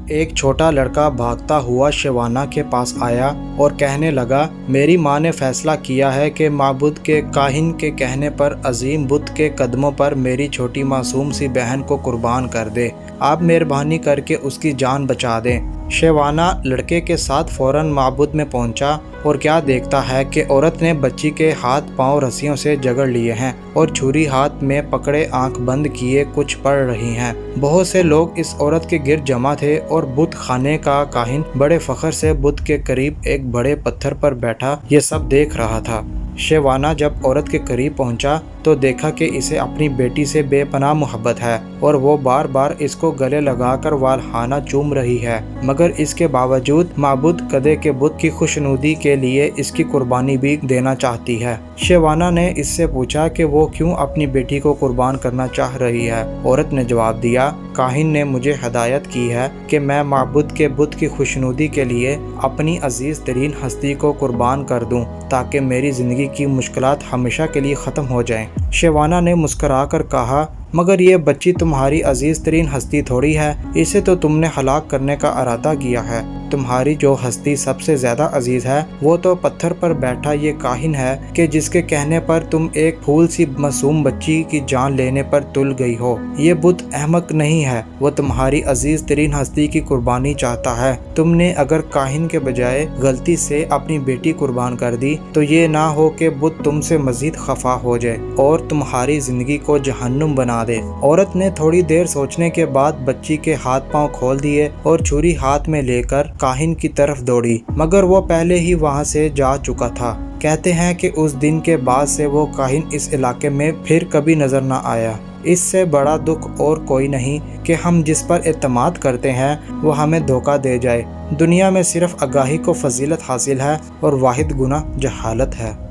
ایک چھوٹا لڑکا بھاگتا ہوا شیوانا کے پاس آیا اور کہنے لگا، میری ماں نے فیصلہ کیا ہے کہ معبود کے کاہن کے کہنے پر عظیم بت کے قدموں پر میری چھوٹی معصوم سی بہن کو قربان کر دے۔ آپ مہربانی کر کے اس کی جان بچا دیں۔ شیوانا لڑکے کے ساتھ فوراً معبود میں پہنچا اور کیا دیکھتا ہے کہ عورت نے بچی کے ہاتھ پاؤں رسیوں سے جگڑ لیے ہیں اور چھری ہاتھ میں پکڑے آنکھ بند کیے کچھ پڑھ رہی ہیں۔ بہت سے لوگ اس عورت کے گرد جمع تھے اور بت خانے کا کاہن بڑے فخر سے بت کے قریب ایک بڑے پتھر پر بیٹھا یہ سب دیکھ رہا تھا۔ شیوانا جب عورت کے قریب پہنچا تو دیکھا کہ اسے اپنی بیٹی سے بے پناہ محبت ہے اور وہ بار بار اس کو گلے لگا کر والہانہ چوم رہی ہے، مگر اس کے باوجود معبود قدے کے بت کی خوشنودی کے لیے اس کی قربانی بھی دینا چاہتی ہے۔ شیوانا نے اس سے پوچھا کہ وہ کیوں اپنی بیٹی کو قربان کرنا چاہ رہی ہے۔ عورت نے جواب دیا، کاہن نے مجھے ہدایت کی ہے کہ میں معبود کے بت کی خوشنودی کے لیے اپنی عزیز ترین ہستی کو قربان کر دوں تاکہ میری زندگی کی مشکلات ہمیشہ کے لیے ختم ہو جائیں۔ شیوانا نے مسکرا کر کہا، مگر یہ بچی تمہاری عزیز ترین ہستی تھوڑی ہے، اسے تو تم نے ہلاک کرنے کا ارادہ کیا ہے۔ تمہاری جو ہستی سب سے زیادہ عزیز ہے وہ تو پتھر پر بیٹھا یہ کاہن ہے کہ جس کے کہنے پر تم ایک پھول سی معصوم بچی کی جان لینے پر تل گئی ہو۔ یہ بت احمق نہیں ہے، وہ تمہاری عزیز ترین ہستی کی قربانی چاہتا ہے۔ تم نے اگر کاہن کے بجائے غلطی سے اپنی بیٹی قربان کر دی تو یہ نہ ہو کہ بت تم سے مزید خفا ہو جائے اور تمہاری زندگی کو جہنم بنا دے۔ عورت نے تھوڑی دیر سوچنے کے بعد بچی کے ہاتھ پاؤں کھول دیے اور چھری ہاتھ میں لے کر کاہن کی طرف دوڑی، مگر وہ پہلے ہی وہاں سے جا چکا تھا۔ کہتے ہیں کہ اس دن کے بعد سے وہ کاہن اس علاقے میں پھر کبھی نظر نہ آیا۔ اس سے بڑا دکھ اور کوئی نہیں کہ ہم جس پر اعتماد کرتے ہیں وہ ہمیں دھوکہ دے جائے۔ دنیا میں صرف آگاہی کو فضیلت حاصل ہے اور واحد گناہ جہالت ہے۔